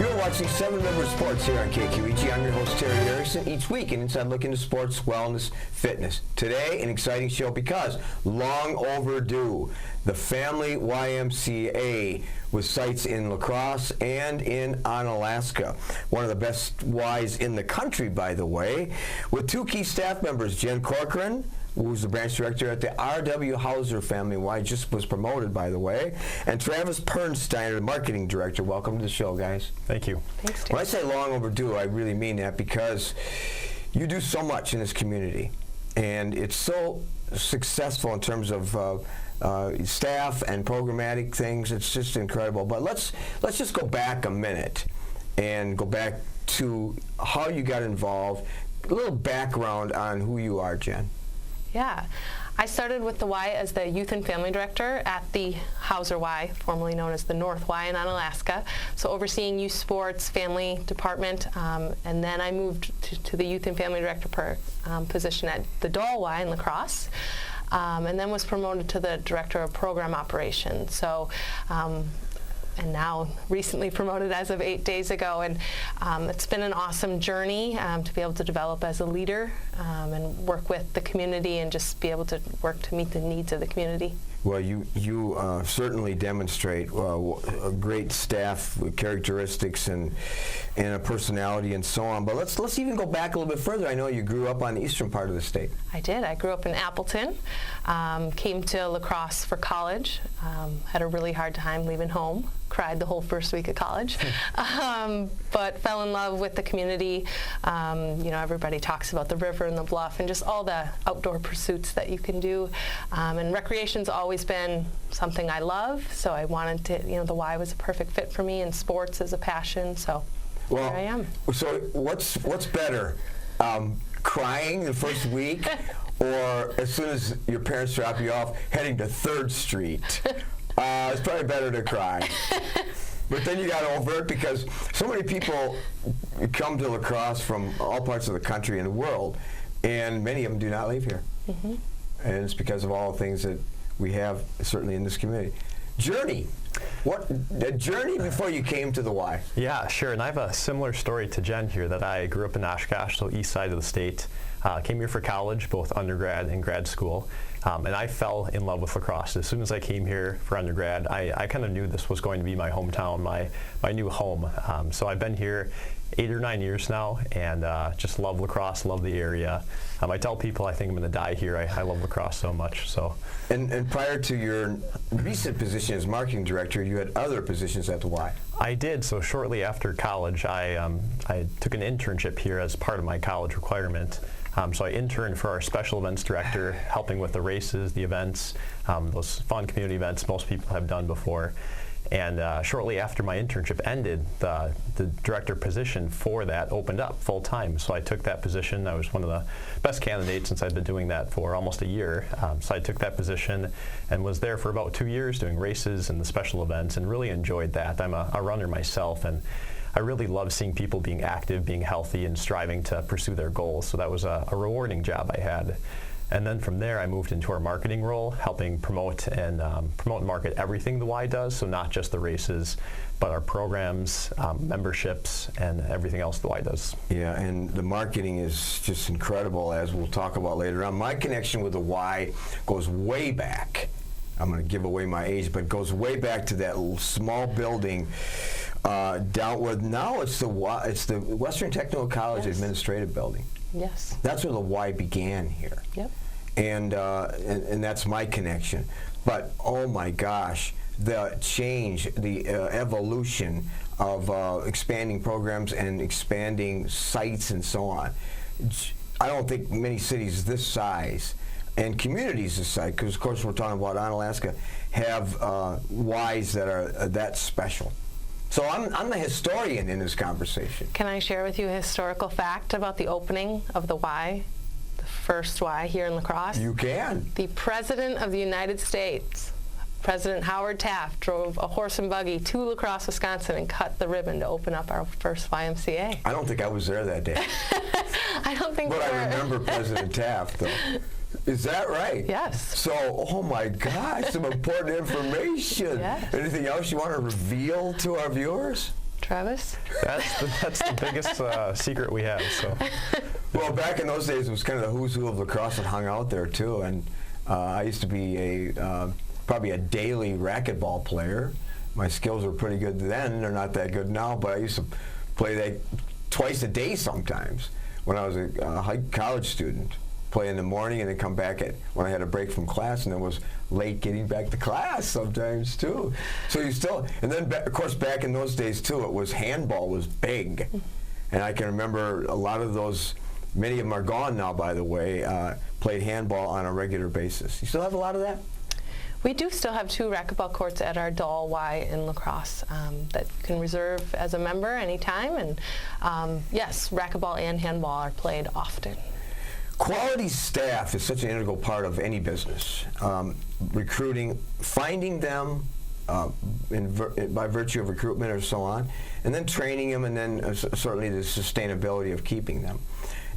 You're watching 7 River Sports here on KQEG. I'm your host, Terry Harrison. Each week, an inside look into sports, wellness, fitness. Today, an exciting show because long overdue. The Family YMCA with sites in La Crosse and in Onalaska. One of the best Ys in the country, by the way, with 2 key staff members, Jen Corcoran, who's the branch director at the R.W. Hauser Family Y, just was promoted, by the way, and Travis Pernsteiner, the marketing director. Welcome to the show, guys. Thank you. Thanks, Tim. When I say long overdue, I really mean that because you do so much in this community, and it's so successful in terms of staff and programmatic things. It's just incredible. But let's just go back a minute and go back to how you got involved. A little background on who you are, Jen. Yeah. I started with the Y as the Youth and Family Director at the Hauser Y, formerly known as the North Y in Onalaska, so overseeing youth sports, family department, and then I moved to the Youth and Family Director position at the Dole Y in La Crosse, and then was promoted to the Director of Program Operations. So, and now recently promoted as of 8 days ago, and it's been an awesome journey to be able to develop as a leader and work with the community and just be able to work to meet the needs of the community. Well, you certainly demonstrate a great staff characteristics and a personality and so on. But let's even go back a little bit further. I know you grew up on the eastern part of the state. I did. I grew up in Appleton, came to La Crosse for college, had a really hard time leaving home, cried the whole first week of college, but fell in love with the community. You know, everybody talks about the river and the bluff and just all the outdoor pursuits that you can do. And recreation's always been something I love, so I wanted to, you know, the Y was a perfect fit for me, and sports is a passion, so here I am. So what's better, crying the first week or as soon as your parents drop you off, heading to 3rd Street? It's probably better to cry. But then you got over it because so many people come to La Crosse from all parts of the country and the world, and many of them do not leave here. Mm-hmm. And it's because of all the things that we have, certainly in this community. Journey. What the journey before you came to the Y? Yeah, sure. And I have a similar story to Jen here, that I grew up in Oshkosh, so east side of the state. Came here for college, both undergrad and grad school. And I fell in love with La Crosse. As soon as I came here for undergrad, I kind of knew this was going to be my hometown, my new home. So I've been here 8 or 9 years now, and just love La Crosse, love the area. I tell people I think I'm going to die here. I love La Crosse so much. So. And prior to your recent position as marketing director, you had other positions at the Y. I did. So shortly after college, I took an internship here as part of my college requirement. So I interned for our special events director, helping with the races, the events, those fun community events most people have done before. And shortly after my internship ended, the director position for that opened up full time. So I took that position. I was one of the best candidates since I'd been doing that for almost a year. So I took that position and was there for about 2 years doing races and the special events, and really enjoyed that. I'm a runner myself, and I really love seeing people being active, being healthy, and striving to pursue their goals. So that was a rewarding job I had. And then from there, I moved into our marketing role, helping promote and market everything the Y does. So not just the races, but our programs, memberships, and everything else the Y does. Yeah, and the marketing is just incredible, as we'll talk about later on. My connection with the Y goes way back. I'm going to give away my age, but it goes way back to that small building down where now it's the Western Technical College Administrative Building. Yes. That's where the Y began here. Yep. And that's my connection. But oh my gosh, the change, the evolution of expanding programs and expanding sites and so on. I don't think many cities this size and communities this size, because of course we're talking about Onalaska, have Ys that are that special. So I'm the historian in this conversation. Can I share with you a historical fact about the opening of the Y, the first Y here in La Crosse? You can. The President of the United States, President Howard Taft, drove a horse and buggy to La Crosse, Wisconsin, and cut the ribbon to open up our first YMCA. I don't think I was there that day. I don't think But I remember President Taft, though. Is that right? Yes. So, oh my gosh, some important information. Yes. Anything else you want to reveal to our viewers? Travis? That's the biggest secret we have. So. Well, back in those days, it was kind of the who's who of lacrosse that hung out there too, and I used to be probably a daily racquetball player. My skills were pretty good then; they're not that good now. But I used to play that twice a day sometimes when I was a college student. Play in the morning and then come back when I had a break from class, and then was late getting back to class sometimes too. So you still, and then of course back in those days too, it was handball was big, and I can remember a lot of those. Many of them are gone now, by the way. Played handball on a regular basis. You still have a lot of that? We do still have 2 racquetball courts at our Doll Y in La Crosse that you can reserve as a member anytime. And yes, racquetball and handball are played often. Quality staff is such an integral part of any business. Recruiting, finding them by virtue of recruitment or so on, and then training them, and then certainly the sustainability of keeping them.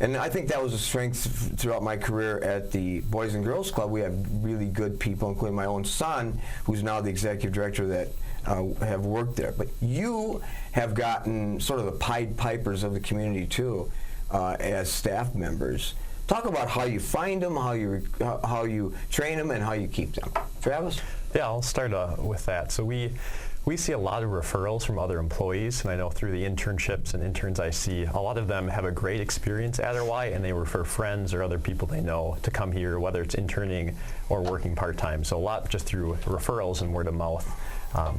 And I think that was a strength throughout my career at the Boys and Girls Club. We have really good people, including my own son, who's now the executive director, that have worked there. But you have gotten sort of the Pied Pipers of the community too, as staff members. Talk about how you find them, how you train them, and how you keep them. Travis? Yeah, I'll start with that. So we see a lot of referrals from other employees, and I know through the internships and interns I see, a lot of them have a great experience at RY, and they refer friends or other people they know to come here, whether it's interning or working part-time. So a lot just through referrals and word of mouth.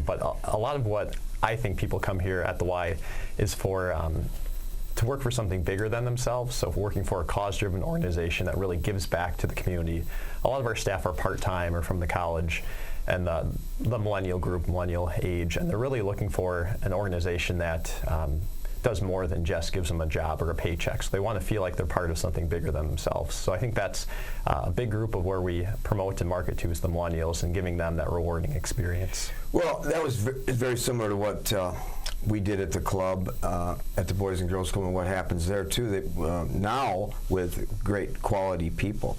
But a lot of what I think people come here at the Y is for to work for something bigger than themselves, so working for a cause-driven organization that really gives back to the community. A lot of our staff are part-time or from the college and the millennial group, millennial age, and they're really looking for an organization that does more than just gives them a job or a paycheck. So they want to feel like they're part of something bigger than themselves. So I think that's a big group of where we promote and market to is the millennials and giving them that rewarding experience. Well, that was very similar to what we did at the club, at the Boys and Girls Club, and what happens there too, that now with great quality people.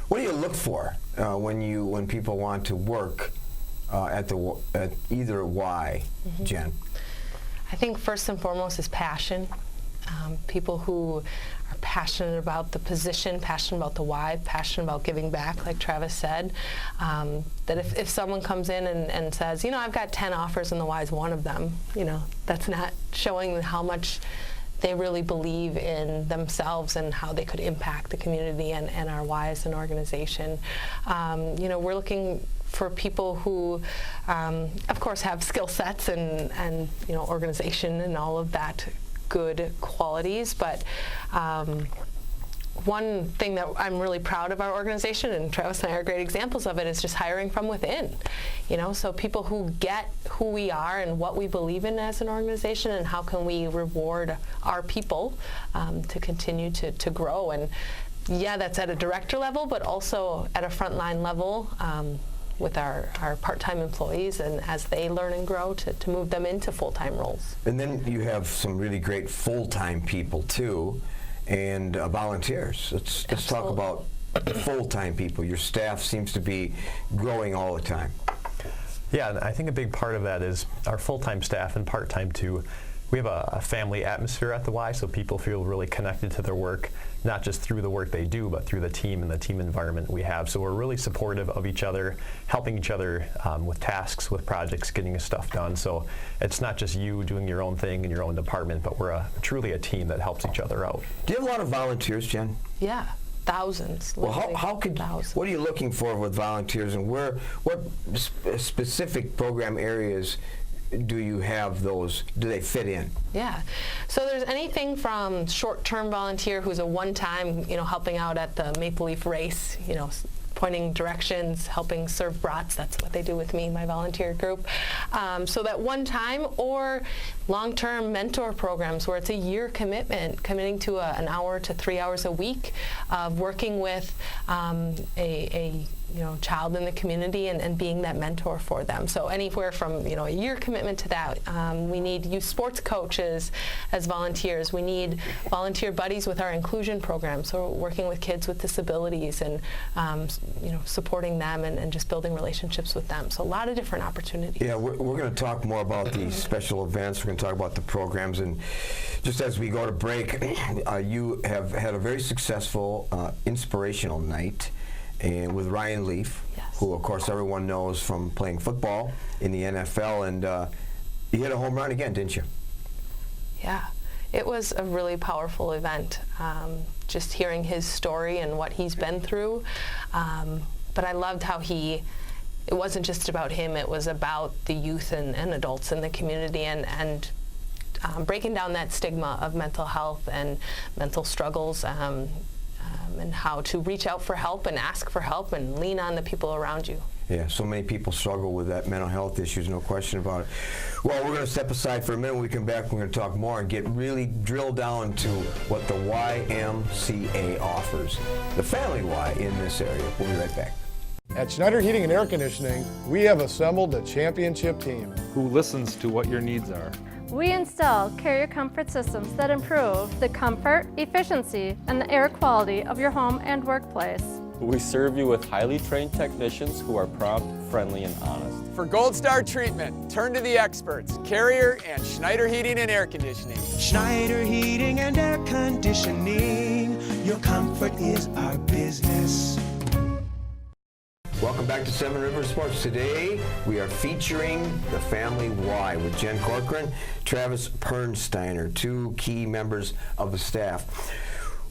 What do you look for when people want to work at either Y, Jen? I think first and foremost is passion. People who are passionate about the position, passionate about the Y, passionate about giving back, like Travis said. That if someone comes in and says, you know, I've got 10 offers and the Y is one of them, you know, that's not showing how much they really believe in themselves and how they could impact the community and our Y as an organization. You know, we're looking for people who, of course, have skill sets and you know, organization and all of that good qualities, but one thing that I'm really proud of our organization, and Travis and I are great examples of it, is just hiring from within. You know, so people who get who we are and what we believe in as an organization, and how can we reward our people to continue to grow. And yeah, that's at a director level, but also at a frontline level with our part-time employees, and as they learn and grow, to move them into full-time roles. And then you have some really great full-time people too, and volunteers. Let's talk about full-time people. Your staff seems to be growing all the time. Yeah, and I think a big part of that is our full-time staff and part-time too. We have a family atmosphere at the Y, so people feel really connected to their work, not just through the work they do, but through the team and the team environment we have. So we're really supportive of each other, helping each other with tasks, with projects, getting stuff done. So it's not just you doing your own thing in your own department, but we're truly a team that helps each other out. Do you have a lot of volunteers, Jen? Yeah, thousands. Well, what are you looking for with volunteers, and what specific program areas do you have those, do they fit in? Yeah, so there's anything from short-term volunteer who's a one-time, you know, helping out at the Maple Leaf race, you know, pointing directions, helping serve brats. That's what they do with me, my volunteer group. So that one time, or long-term mentor programs where it's a year commitment, committing to an hour to 3 hours a week of working with a child in the community and being that mentor for them. So anywhere from a year commitment to that. We need youth sports coaches as volunteers. We need volunteer buddies with our inclusion program. So working with kids with disabilities and supporting them and just building relationships with them. So a lot of different opportunities. Yeah, we're going to talk more about these special events. We're going to talk about the programs, and just as we go to break, you have had a very successful inspirational night. And with Ryan Leaf, yes, who of course everyone knows from playing football in the NFL, and you hit a home run again, didn't you? Yeah, it was a really powerful event. Just hearing his story and what he's been through, but I loved how it wasn't just about him, it was about the youth and adults in the community and breaking down that stigma of mental health and mental struggles. And how to reach out for help and ask for help and lean on the people around you. Yeah, so many people struggle with that mental health issues, no question about it. Well, we're going to step aside for a minute. When we come back, we're going to talk more and get really drilled down to what the YMCA offers, the family Y in this area. We'll be right back. At Schneider Heating and Air Conditioning, we have assembled a championship team who listens to what your needs are. We install carrier comfort systems that improve the comfort, efficiency, and the air quality of your home and workplace. We serve you with highly trained technicians who are prompt, friendly, and honest. For Gold Star treatment, turn to the experts, Carrier and Schneider Heating and Air Conditioning. Schneider Heating and Air Conditioning, your comfort is our business. Welcome back to Seven Rivers Sports. Today we are featuring the Family Y with Jen Corcoran, Travis Pernsteiner, two key members of the staff.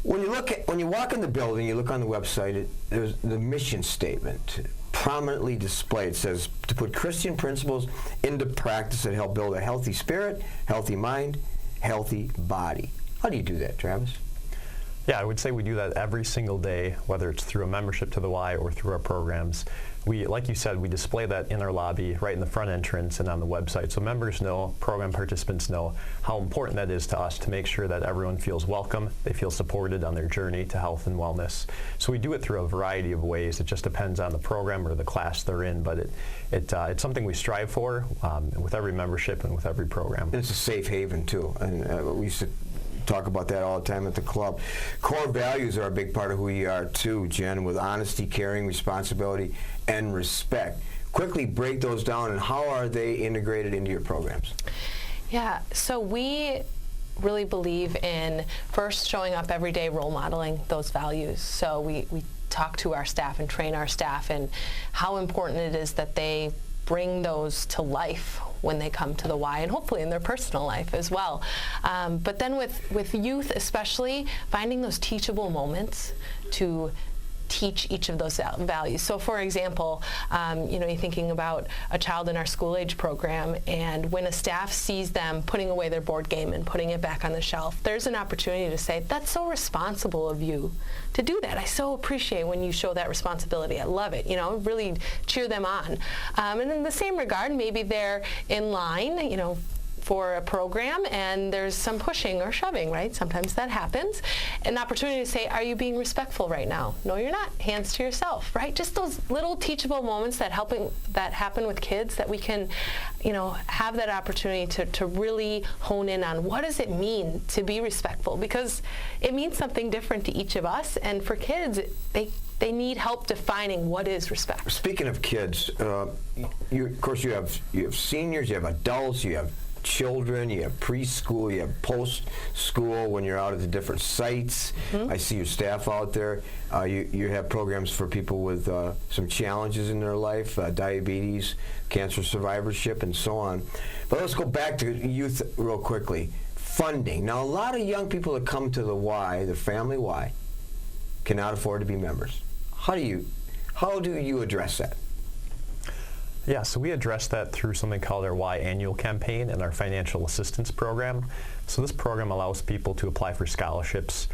When you walk in the building, you look on the website, there's the mission statement prominently displayed. It says to put Christian principles into practice that help build a healthy spirit, healthy mind, healthy body. How do you do that, Travis? Yeah, I would say we do that every single day, whether it's through a membership to the Y or through our programs. We, like you said, we display that in our lobby, right in the front entrance and on the website, so members know, program participants know how important that is to us to make sure that everyone feels welcome, they feel supported on their journey to health and wellness. So we do it through a variety of ways. It just depends on the program or the class they're in, but it's something we strive for with every membership and with every program. And it's a safe haven, too. And we used to talk about that all the time at the club. Core values are a big part of who you are too, Jen, with honesty, caring, responsibility, and respect. Quickly break those down, and how are they integrated into your programs? Yeah, so we really believe in first showing up every day, role modeling those values. So we talk to our staff and train our staff and how important it is that they bring those to life when they come to the Y, and hopefully in their personal life as well. But then with youth especially, finding those teachable moments to teach each of those values. So for example, you're thinking about a child in our school age program, and when a staff sees them putting away their board game and putting it back on the shelf, there's an opportunity to say, that's so responsible of you to do that. I so appreciate when you show that responsibility. I love it. Really cheer them on. And in the same regard, maybe they're in line, for a program and there's some pushing or shoving, right? Sometimes that happens. An opportunity to say, are you being respectful right now? No, you're not. Hands to yourself, right? Just those little teachable moments that happen with kids that we can, have that opportunity to really hone in on what does it mean to be respectful, because it means something different to each of us, and for kids, they need help defining what is respect. Speaking of kids, of course you have seniors, you have adults, you have children, you have preschool, you have post-school when you're out at the different sites. Mm-hmm. I see your staff out there. You have programs for people with some challenges in their life, diabetes, cancer survivorship, and so on. But let's go back to youth real quickly. Funding. Now, a lot of young people that come to the Y, the Family Y, cannot afford to be members. How do you address that? Yeah, so we address that through something called our Y Annual Campaign and our Financial Assistance Program. So this program allows people to apply for scholarships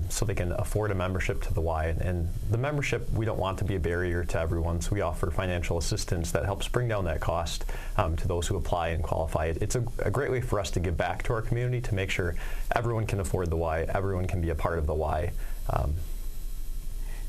so they can afford a membership to the Y. And the membership, we don't want to be a barrier to everyone, so we offer financial assistance that helps bring down that cost to those who apply and qualify. It's a great way for us to give back to our community to make sure everyone can afford the Y, everyone can be a part of the Y.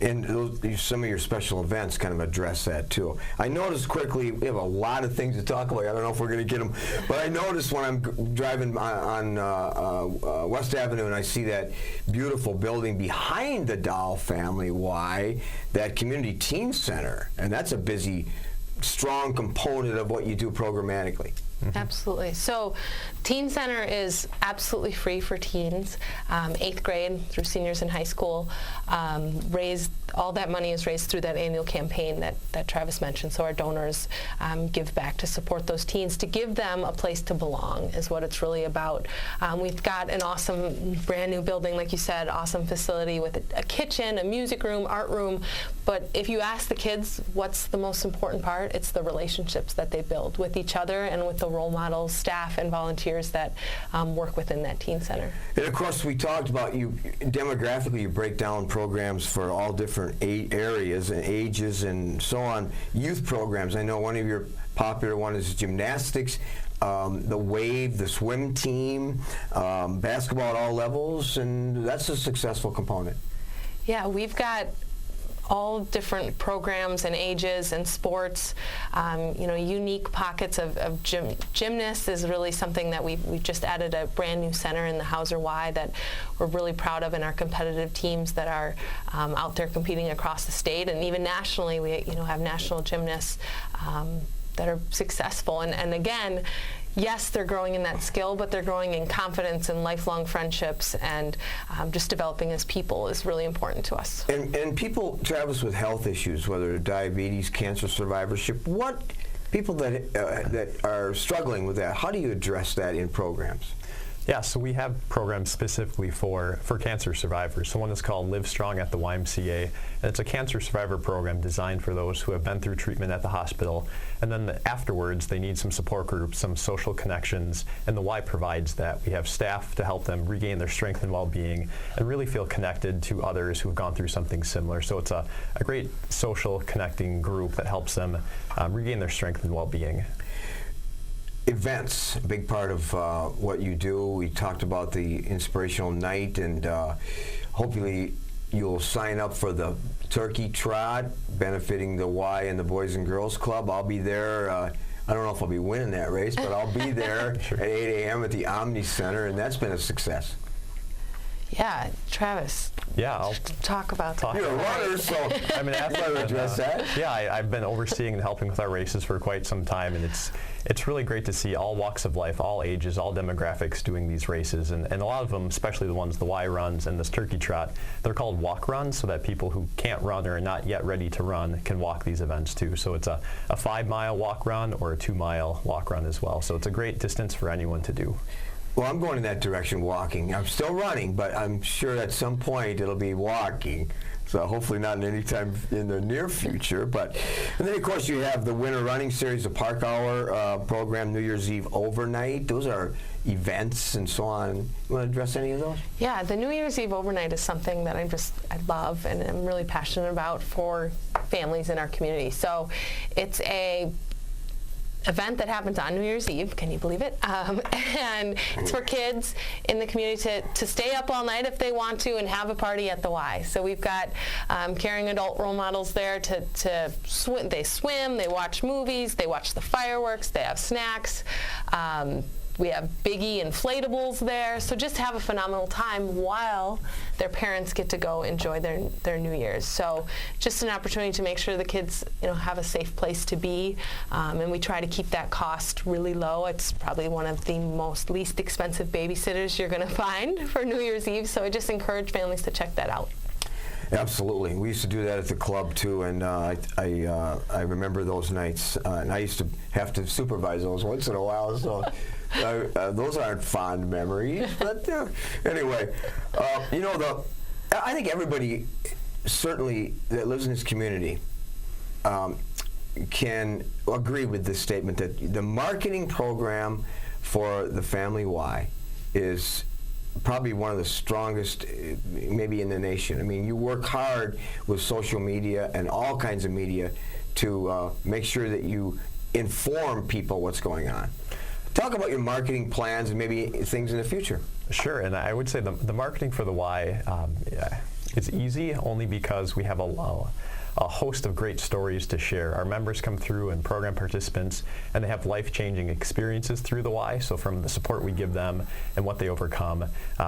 And some of your special events kind of address that too. I noticed quickly, we have a lot of things to talk about. I don't know if we're going to get them, but I noticed when I'm driving on West Avenue and I see that beautiful building behind the Dahl Family Y, that Community Teen Center, and that's a busy, strong component of what you do programmatically. Absolutely. So Teen Center is absolutely free for teens, 8th grade through seniors in high school. All that money is raised through that annual campaign that Travis mentioned. So our donors give back to support those teens, to give them a place to belong is what it's really about. We've got an awesome brand new building, like you said, awesome facility with a kitchen, a music room, art room. But if you ask the kids what's the most important part, it's the relationships that they build with each other and with the role models, staff, and volunteers that work within that teen center. And of course, we talked about demographically, you break down programs for all different areas and ages and so on. Youth programs, I know one of your popular ones is gymnastics, the wave, the swim team, basketball at all levels, and that's a successful component. Yeah, we've got all different programs and ages and sports. Unique pockets of gymnasts is really something that we've just added a brand new center in the Hauser Y that we're really proud of, in our competitive teams that are out there competing across the state and even nationally. We have national gymnasts that are successful, and again, yes, they're growing in that skill, but they're growing in confidence and lifelong friendships, and just developing as people is really important to us. And people, Travis, with health issues, whether diabetes, cancer survivorship, what people that are struggling with that, how do you address that in programs? Yeah, so we have programs specifically for cancer survivors. So one is called Live Strong at the YMCA, and it's a cancer survivor program designed for those who have been through treatment at the hospital, and then afterwards they need some support groups, some social connections, and the Y provides that. We have staff to help them regain their strength and well-being and really feel connected to others who have gone through something similar. So it's a great social connecting group that helps them regain their strength and well-being. Events, a big part of what you do. We talked about the inspirational night, and hopefully you'll sign up for the Turkey Trot, benefiting the Y and the Boys and Girls Club. I'll be there. I don't know if I'll be winning that race, but I'll be there at 8 a.m. at the Omni Center, and that's been a success. Yeah, Travis. Yeah, I'll talk about that. You're a runner, so I'm an athlete. I'll address that. Yeah, I've been overseeing and helping with our races for quite some time, and it's really great to see all walks of life, all ages, all demographics doing these races, and a lot of them, especially the ones the Y runs and this Turkey Trot, they're called walk runs, so that people who can't run or are not yet ready to run can walk these events too. So it's a 5-mile walk run or a 2-mile walk run as well. So it's a great distance for anyone to do. Well, I'm going in that direction, walking. I'm still running, but I'm sure at some point it'll be walking. So hopefully not in any time in the near future. And then, of course, you have the Winter Running Series, the Park Hour program, New Year's Eve overnight. Those are events and so on. You want to address any of those? Yeah, the New Year's Eve overnight is something that I love and I'm really passionate about for families in our community. So it's a event that happens on New Year's Eve, can you believe it? And it's for kids in the community to stay up all night if they want to and have a party at the Y. So we've got caring adult role models there to swim. They swim, they watch movies, they watch the fireworks, they have snacks. We have Biggie inflatables there, so just have a phenomenal time while their parents get to go enjoy their New Year's. So just an opportunity to make sure the kids have a safe place to be, and we try to keep that cost really low. It's probably one of the least expensive babysitters you're going to find for New Year's Eve, so I just encourage families to check that out. Absolutely. We used to do that at the club too, and I remember those nights, and I used to have to supervise those once in a while, so those aren't fond memories. But anyway, I think everybody, certainly that lives in this community, can agree with this statement that the marketing program for the Family Y is probably one of the strongest maybe in the nation. I mean, you work hard with social media and all kinds of media to make sure that you inform people what's going on. Talk about your marketing plans and maybe things in the future. Sure, and I would say the marketing for the Y, It's easy only because we have a host of great stories to share. Our members come through and program participants, and they have life-changing experiences through the Y. So from the support we give them and what they overcome,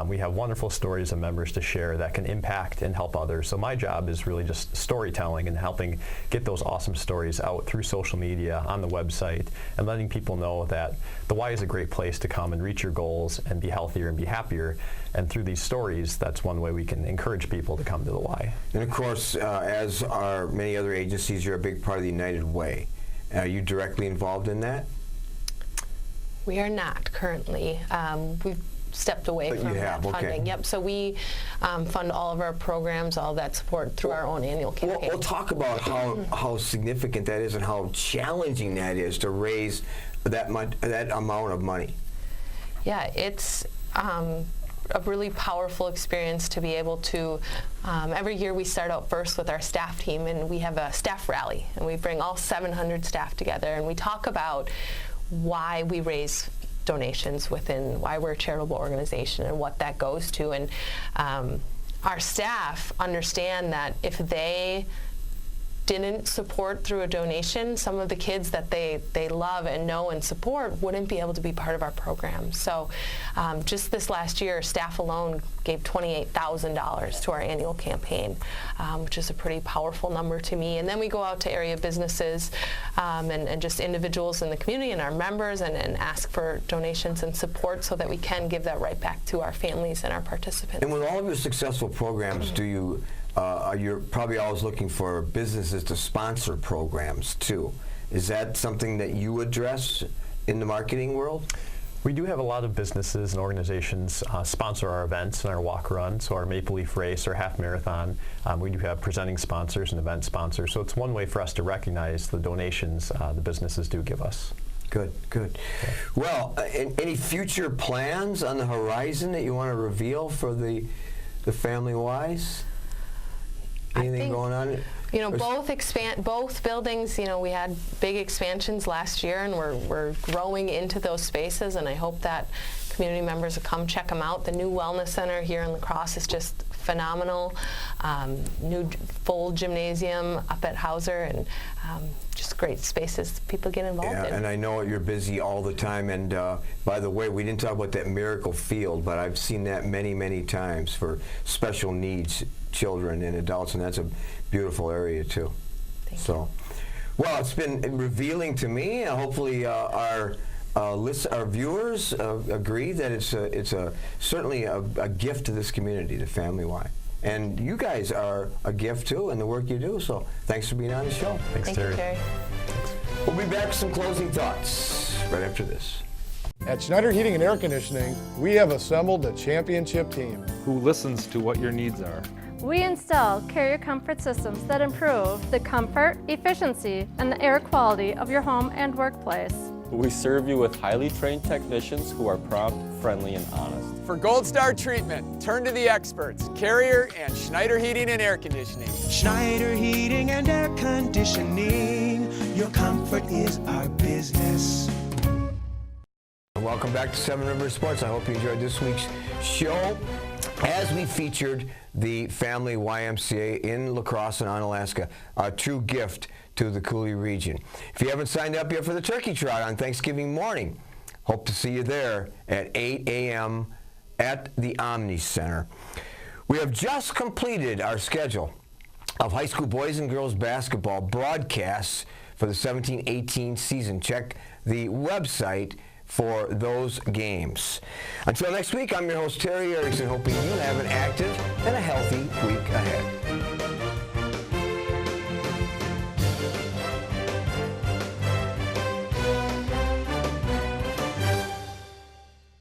we have wonderful stories of members to share that can impact and help others. So my job is really just storytelling and helping get those awesome stories out through social media, on the website, and letting people know that the Y is a great place to come and reach your goals and be healthier and be happier. And through these stories, that's one way we can encourage people to come to the Y. And of course, as are many other agencies, you're a big part of the United Way. Are you directly involved in that? We are not currently. We've stepped away But from you have, that okay. funding. Yep. So we fund all of our programs, all that support through our own annual campaign. We'll talk about how significant that is and how challenging that is to raise that amount of money. Yeah, it's a really powerful experience to be able to, every year we start out first with our staff team, and we have a staff rally, and we bring all 700 staff together, and we talk about why we raise donations within, why we're a charitable organization and what that goes to. And our staff understand that if they didn't support through a donation, some of the kids that they love and know and support wouldn't be able to be part of our program. So just this last year, staff alone gave $28,000 to our annual campaign, which is a pretty powerful number to me. And then we go out to area businesses and just individuals in the community and our members and ask for donations and support so that we can give that right back to our families and our participants. And with all of your successful programs, do you you're probably always looking for businesses to sponsor programs too. Is that something that you address in the marketing world? We do have a lot of businesses and organizations sponsor our events and our walk run, so our Maple Leaf Race or half marathon. We do have presenting sponsors and event sponsors, so it's one way for us to recognize the donations the businesses do give us. Good, good. Okay. Well, any future plans on the horizon that you want to reveal for the Family Ys? Anything going on? You know, both buildings, you know, we had big expansions last year, and we're growing into those spaces, and I hope that community members will come check them out. The new wellness center here in La Crosse is just phenomenal. New full gymnasium up at Hauser, and just great spaces people get involved in. And I know you're busy all the time, and by the way, we didn't talk about that miracle field, but I've seen that many, many times for special needs children and adults, and that's a beautiful area too. Thank you. Well, it's been revealing to me. Hopefully our viewers agree that it's certainly a gift to this community, the Family Y. And you guys are a gift too in the work you do, so thanks for being on the show. Thanks, Terry. You, Terry. We'll be back with some closing thoughts right after this. At Schneider Heating and Air Conditioning, we have assembled a championship team Who listens to what your needs are. We install carrier comfort systems that improve the comfort, efficiency, and the air quality of your home and workplace. We serve you with highly trained technicians who are prompt, friendly, and honest. For Gold Star treatment, turn to the experts, Carrier and Schneider Heating and Air Conditioning. Schneider Heating and Air Conditioning. Your comfort is our business. Welcome back to Seven Rivers Sports. I hope you enjoyed this week's show as we featured the Family YMCA in La Crosse and Onalaska, a true gift to the Coulee region. If you haven't signed up yet for the Turkey Trot on Thanksgiving morning, hope to see you there at 8 a.m. at the Omni Center. We have just completed our schedule of high school boys and girls basketball broadcasts for the 17-18 season. Check the website for those games. Until next week, I'm your host, Terry Erickson, hoping you have an active and a healthy week ahead.